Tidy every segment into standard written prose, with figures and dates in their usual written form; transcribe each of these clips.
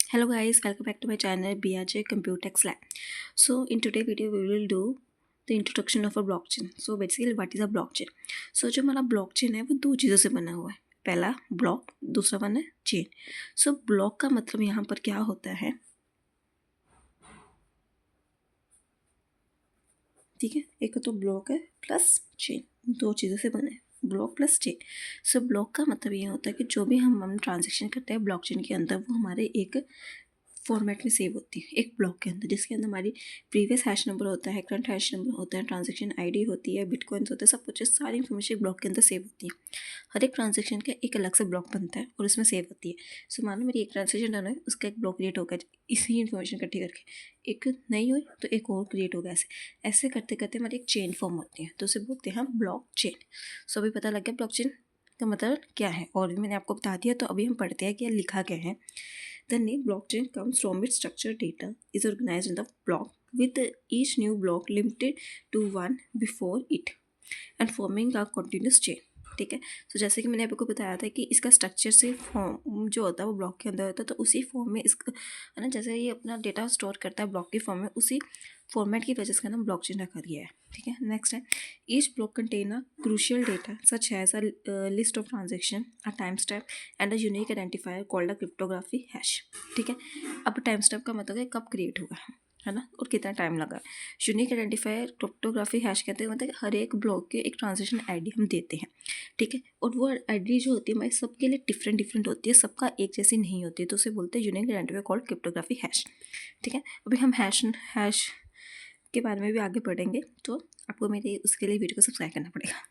Hello guys, welcome back to my channel BRJ Computex Lab. So in today's video we will do the introduction of a blockchain. So basically what is a blockchain? So जो हमारा blockchain है वो दो चीज़ों से बना हुआ है. पहला ब्लॉक, दूसरा वन है चेन. सो ब्लॉक का मतलब यहाँ पर क्या होता है, ठीक है, एक तो ब्लॉक है प्लस चेन, दो चीज़ों से बना है block plus chain. So block का मतलब ये होता है कि जो भी हम ट्रांजेक्शन करते हैं ब्लॉकचेन के अंदर वो हमारे एक फॉर्मेट में सेव होती है एक ब्लॉक के अंदर, जिसके अंदर हमारी प्रीवियस हैश नंबर होता है, करंट हैश नंबर होता है, ट्रांजैक्शन आईडी होती है, बिटकॉइंस होते हैं, सब कुछ सारी इन्फॉर्मेशन एक ब्लॉक के अंदर सेव होती है. हर एक ट्रांजैक्शन का एक अलग से ब्लॉक बनता है और उसमें सेव होती है. सो मानो मेरी एक ट्रांजैक्शन डन है, उसका एक ब्लॉक क्रिएट होगा इसी इन्फॉर्मेशन इकट्ठी करके, एक नहीं हुई तो एक और क्रिएट होगा. ऐसे ऐसे करते करते हमारी एक चेन फॉर्म होती है, तो उसे बोलते हैं ब्लॉक चेन. सो अभी पता लग गया ब्लॉक चेन का मतलब क्या है, और भी मैंने आपको बता दिया. तो अभी हम पढ़ते हैं कि लिखा क्या है. The name blockchain comes from its structured data is organized in the block, with each new block limited to one before it and forming a continuous chain. ठीक है. तो जैसे कि मैंने आपको बताया था कि इसका स्ट्रक्चर से फॉर्म जो होता है वो ब्लॉक के अंदर होता है, तो उसी फॉर्म में इसका है ना, जैसे ये अपना डेटा स्टोर करता है ब्लॉक की फॉर्म में, उसी फॉर्मेट की वजह से इसका नाम ब्लॉकचेन रखा गया है. ठीक है. नेक्स्ट है, each block contain a crucial data such has a list of transaction, a time stamp and a unique identifier called a cryptography hash. ठीक है. अब टाइम स्टैम्प का मतलब है कब क्रिएट हुआ है ना, और कितना टाइम लगा. यूनिक आइडेंटिफायर क्रिप्टोग्राफी हैश कहते हैं, मतलब हर एक ब्लॉक के एक ट्रांजेक्शन आईडी हम देते हैं. ठीक है. और वो आईडी जो होती है हमारी सबके लिए डिफरेंट होती है, सबका एक जैसी नहीं होती है, तो उसे बोलते हैं unique identifier called cryptography hash. ठीक है. अभी हम हैश के बारे में भी आगे पढ़ेंगे, तो आपको मेरे उसके लिए वीडियो को सब्सक्राइब करना पड़ेगा.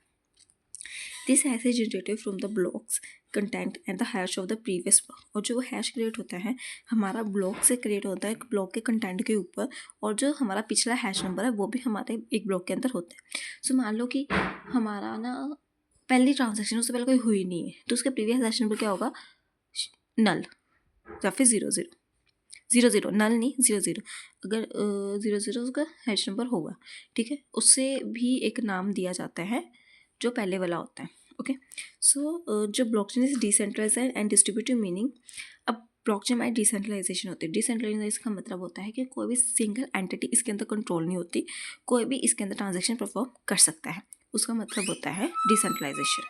This hash is generated from the blocks content and the hash of the previous block. और जो हैश क्रिएट होता है हमारा ब्लॉक से क्रिएट होता है, एक ब्लॉक के कंटेंट के ऊपर, और जो हमारा पिछला हैश नंबर है वो भी हमारे एक ब्लॉक के अंदर होता है. सो मान लो कि हमारा ना पहली ट्रांजेक्शन उससे पहले कोई हुई नहीं है, तो उसके प्रीवियस हैश नंबर क्या होगा, नल या फिर 0 0 नल नहीं 0 0. अगर 0 0 उसका हैश नंबर होगा, ठीक है, उससे भी एक नाम दिया जाता है जो पहले वाला होता है. ओके. सो जो blockchain is decentralized and distributive meaning. अब ब्लॉकचेन हमारी डिसेंट्रलाइजेशन होती है. डिसेंट्रलाइजेशन का मतलब होता है कि कोई भी सिंगल एंटिटी इसके अंदर कंट्रोल नहीं होती, कोई भी इसके अंदर ट्रांजेक्शन परफॉर्म कर सकता है, उसका मतलब होता है decentralization.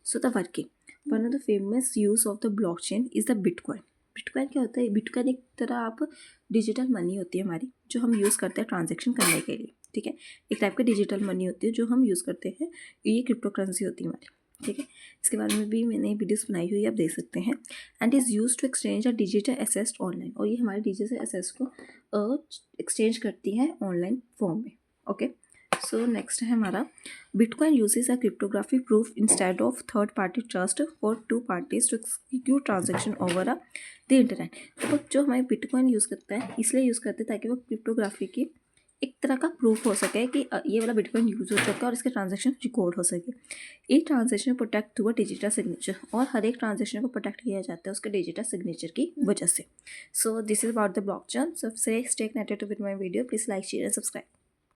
So the working one of the famous use of the blockchain is the bitcoin. Bitcoin क्या होता है, बिटकॉइन एक तरह आप डिजिटल मनी होती है हमारी, जो हम यूज़ करते हैं ट्रांजेक्शन करने के लिए. ठीक है. एक टाइप की डिजिटल मनी होती है जो हम यूज़ करते हैं, ये क्रिप्टो करेंसी होती है हमारी. ठीक है. इसके बारे में भी मैंने वीडियोस बनाई हुई है, आप देख सकते हैं. And is use to exchange a digital assets online. और ये हमारे डिजिटल एसेट्स को एक्सचेंज करती है ऑनलाइन फॉर्म में. ओके. सो नेक्स्ट है हमारा, bitcoin uses a cryptography proof instead of third party trust for two parties to execute transaction over the internet. तो जो हमारे बिटकॉइन यूज़ करता है इसलिए यूज़ करते हैं ताकि वो क्रिप्टोग्राफी की एक तरह का प्रूफ हो सके कि ये वाला बिटकॉइन यूज हो चुका है और इसके ट्रांजेक्शन रिकॉर्ड हो सके. एक transaction protect through a digital signature, और हर एक ट्रांजेक्शन को प्रोटेक्ट किया जाता है उसके डिजिटल सिग्नेचर की वजह से. So this is about the blockchain. So stay connected with my video. Please like share and subscribe.